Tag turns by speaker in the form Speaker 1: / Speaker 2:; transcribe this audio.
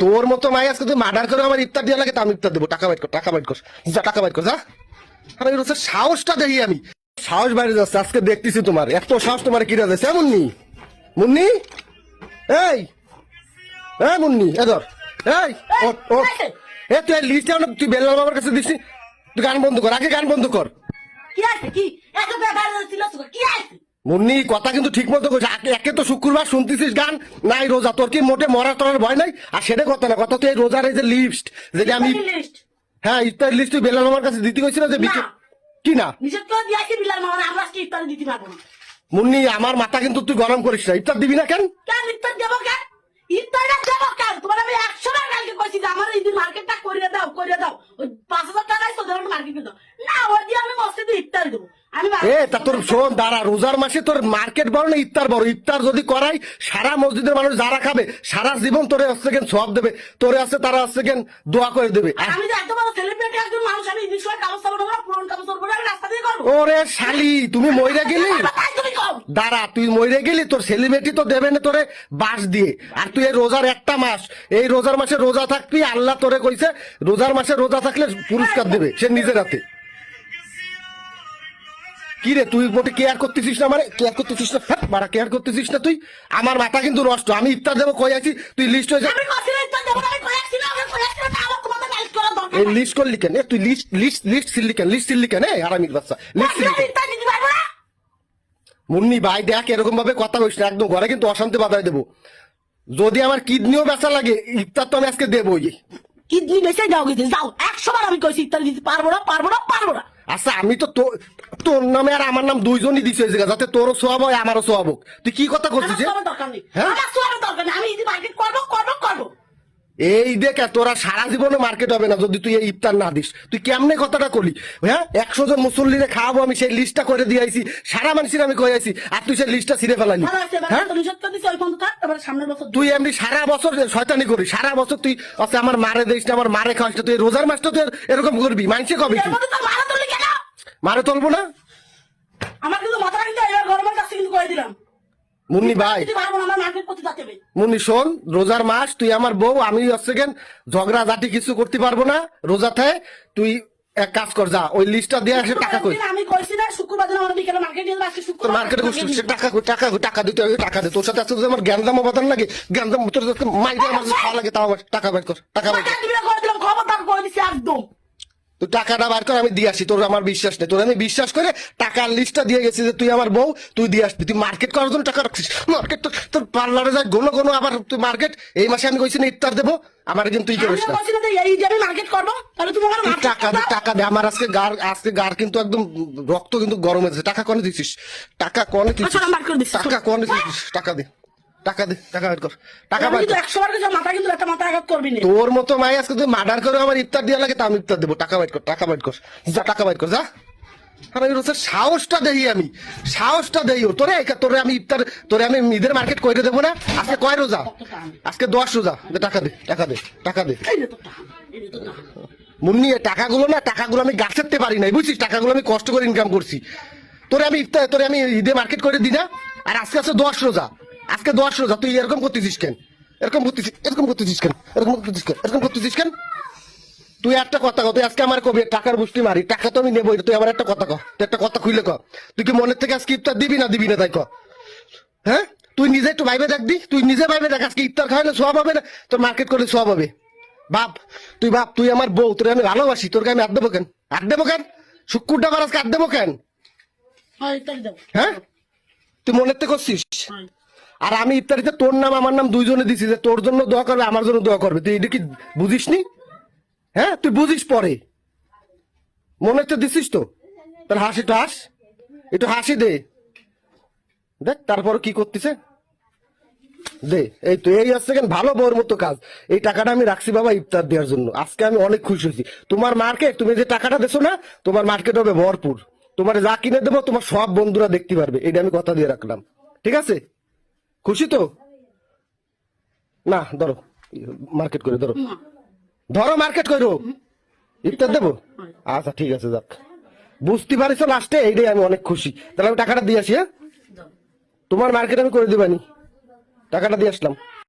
Speaker 1: তোর মতো মাই আজকে তুই মার্ডার করে আমার ইফতার দেওয়া লাগে, তা আমি ইফতার দেবো। টাকা বাইট কর, টাকা বাইট কর, যা টাকা বাইট কর, যা। সাহসটা দেখি আমি, সাহস বাইরে যাচ্ছে আজকে দেখতেছি তোমার এত সাহস। তোমার কি যাচ্ছে মুন্নি? মুন্নি এই মুন্নি এধর এই তুই লিস্ট তুই বেলাল বাবার কাছে দিচ্ছি। তুই গান বন্ধ কর, আগে গান বন্ধ কর। মুন্নি কথা কিন্তু ঠিক মতো করছিস। একে তো শুক্রবার শুনতেছিস গান, নাই রোজা, তোর কি মোটে মরা টরার ভয় নাই? আর সেটা কথা না, কথা তুই এই রোজার এই যে লিস্ট যেটা আমি, হ্যাঁ ইফতার লিস্ট তুই বেলাল মামার কাছে দিতে গেছিল যে কি না মুন্নি আমার মাথা কিন্তু তুই গরম করিস না। ইফতার দিবি না কেন?
Speaker 2: ইফতার দেবো কেন? ইফতারটা দেবো কেন? তোমার আমি 100 বার কালকে কইছি যে আমার এই মার্কেটটা করে দাও, করে দাও। ওই 5000 টাকায় তো ধরুন মার্কেট দাও না, ওই দিয়ে আমি মসজিদে ইফতার দেবো।
Speaker 1: তা তোর শোন দাঁড়া, রোজার মাসে তোর মার্কেট বড় না ইফতার বড়? ইফতার যদি করাই সারা মসজিদের মানুষ যারা খাবে সারা জীবন তোরে আসছে কেন সব দেবে, তোরে আসছে তারা আসছে কেন দোয়া করে দেবে।
Speaker 2: আমি যে এত বড় সেলিব্রিটি একজন মানুষ, আমি ইংলিশের কাগজ সাবড় না পুরন কাগজ সাবড় আমি রাস্তা দিয়ে করব।
Speaker 1: ওরে শালি তুমি মইরা গেলি, দাঁড়া তুই মইরা গেলি, তোর সেলিব্রিটি তো দেবে না তোরে বাস দিয়ে। আর তুই এই রোজার একটা মাস, এই রোজার মাসে রোজা থাকবি, আল্লাহ তোরে কইছে রোজার মাসে রোজা থাকলে পুরস্কার দেবে সে নিজের হাতে। কি রে তুই মোটে কেয়ার করতেছিস না? মানে কেয়ার করতেছিস না, মারা কেয়ার করতেছিস না তুই। আমার মাথা কিন্তু নষ্ট। আমি ইফতার দেবো কই আছি, তুই লিস্ট হয়ে যা। এই লিস্ট করলি কেন? তুই লিস্ট ছিললি কেন? লিস্ট ছিললি কেন? আরামির বাচ্চা লিস্ট ছিললি কেন? মুন্নি ভাই দেখ এরকম ভাবে কথা বলিস না, একদম ঘরে কিন্তু অশান্তি বাধাই দেবো। যদি আমার কিডনিও বেচা লাগে ইফতার তো আমি আজকে দেবোই।
Speaker 2: কিডনি বেচে যাও, কিন্তু যাও 100 বার আমি কইছি ইফতার দিতে পারবো না, পারবো না, পারবো না।
Speaker 1: আচ্ছা আমি তো তোর নামে আর আমার নাম দুইজনই দিছে যাতে তোরও সোয়াব হয় আমারও সোয়াব হোক। তুই কি কথা করছিস?
Speaker 2: আমি মার্কেট করবো করবো করবো।
Speaker 1: এই দেখ তোরা সারা জীবনে মার্কেট হবে না যদি তুই এই ইফতার না দিস। তুই কেমনে কথাটা করলি? হ্যাঁ 100 জন মুসল্লিরে খাওয়াবো আমি, সেই লিস্টটা করে দিয়ে আইছি, সারা মানুষের আমি কই আইছি, আর তুই সেই লিস্টটা ছিঁড়ে ফেলাইলি। তুই এমনি সারা বছর শয়তানি করিস, সারা বছর তুই আমার মারে দিস না, আমার মারে খাওয়াস না। তুই রোজার মাসটা তুই এরকম করবি, মানুষে কবি মারে তুলবো না?
Speaker 2: আমার কিন্তু মাথা কিন্তু এবার গরমের কাছে কিন্তু কয়ে দিলাম
Speaker 1: মুন্নি ভাই, মুন্নি শোন, রোজার মাস তুই আমার বউ, আমি ঝগড়া জাতি কিছু করতে পারবো না রোজা থাকে। তুই এক কাজ কর, যা ওই লিস্টটা দিয়ে আসে টাকা কই।
Speaker 2: আমি কইছি না শুক্রবার দিন আমরা বিকেলে মার্কেটে যাবো, আজকে শুক্রবার
Speaker 1: মার্কেটে বসছিস, টাকা দিতে হবে, টাকা দে। তোর সাথে আজকে আমার জ্ঞানদাম অবদান লাগে, জ্ঞানদাম তোর মাইরে আমার খাওয়া লাগে, তাও টাকা বের কর, টাকা বের কর।
Speaker 2: খবরদার কই দিছি একদম।
Speaker 1: তুই টাকাটা বার কর, আমি দিয়ে আসি। তোর আমার বিশ্বাস নেই, তোর আমি বিশ্বাস করে টাকার লিস্টটা দিয়ে গেছি যে তুই আমার বউ, তুই দিয়ে আসবি। তুই মার্কেট করার জন্য টাকা রাখছিস, মার্কেট তোর পার্লারে যায় গোনো গোনো, আবার তুই মার্কেট। এই মাসে আমি কইছি না ইফতার দেবো, আমার কিন্তু তুই করিস না। টাকা দে, টাকা দে। আমার আজকে গার কিন্তু একদম রক্ত কিন্তু গরম হয়েছে। টাকা কনে দিছিস? টাকা কনে দিছিস? টাকা কনে দিছিস? টাকা দে, টাকা দে, টাকা বের কর, টাকা বের কর।
Speaker 2: 100 বার করে মাথা কিন্তু একটা মাথা আঘাত করবি না।
Speaker 1: তোর মতো মাই আজকে তুই মার্ডার করে আমার ইফতার দেওয়া লাগে, তা আমি ইফতার দেবো। টাকা বের কর, টাকা বের কর, যা টাকা বের কর, যা। সাহসটা দেই আমি, সাহসটা দেই ওর। তোরে আমি ইফতার, তোরে আমি ঈদের মার্কেট করে দেবো না? আজকে কয় রোজা? আজকে 10 রোজা। টাকা দে, টাকা দে, টাকা দে। মুন্নি টাকাগুলো না, টাকাগুলো আমি গাছেরতে পারি নাই বুঝছিস, টাকাগুলো আমি কষ্ট করে ইনকাম করছি। তোরে আমি ঈদে মার্কেট করে দিই না? আর আজকে 10 রোজা, আজকে 10 রোজা। তুই এরকম করতেছিস কেন? এরকম করতেছিস কেন? এরকম করতেছিস কেন? তুই একটা কথা কর, তুই আজকে আমার কবি টাকার বুষ্টি মারি, টাকা তো আমি নেবো। তুই আমার একটা কথা কর, তুই একটা কথা খুলে কর, তুই কি মনের থেকে আজকে ইফতার দিবি না তাই কর। হ্যাঁ তুই নিজে একটু ভাইবে দেখবি, তুই নিজে ভাইবে দেখ, আজকে ইফতার খাওয়ালে সব হবে না, তোর মার্কেট করলে সব হবে। বাপ তুই আমার বউ, তোর আমি ভালোবাসি, তোরকে আমি আট দেবো কেন? শুক্রটা আমার আজকে আট দেবো কেন? হ্যাঁ তুই মনের থেকে করছিস। আর আমি ইফতারিতে তোর নাম আমার নাম দুইজনে দিছি, যে তোর জন্য দোয়া করবে, আমার জন্য দোয়া করবে। তুই এটা কি বুঝিস নি? হ্যাঁ তুই বুঝিস পরে, মনে তো দিছিস তো। তাহলে একটু হাসি দে, দেখ তারপর কি করতেছে দে। এই তো এই আসছে কেন ভালো বউর মতো কাজ। এই টাকাটা আমি রাখছি বাবা ইফতার দেওয়ার জন্য। আজকে আমি অনেক খুশি হয়েছি। তোমার মার্কেট, তুমি যে টাকাটা দেছো না, তোমার মার্কেট হবে ভরপুর। তোমার যা কিনে দেবো তোমার সব বন্ধুরা দেখতে পারবে, এটা আমি কথা দিয়ে রাখলাম। ঠিক আছে? খুশি তো? না ধরো মার্কেট করে, ধরো মার্কেট করো, ইফতার দেবো। আচ্ছা ঠিক আছে, যাক বুঝতে পারিস লাস্টে, এইটাই আমি অনেক খুশি। তাহলে আমি টাকাটা দিয়ে আসি। হ্যাঁ তোমার মার্কেট আমি করে দিবানি, টাকাটা দিয়ে আসলাম।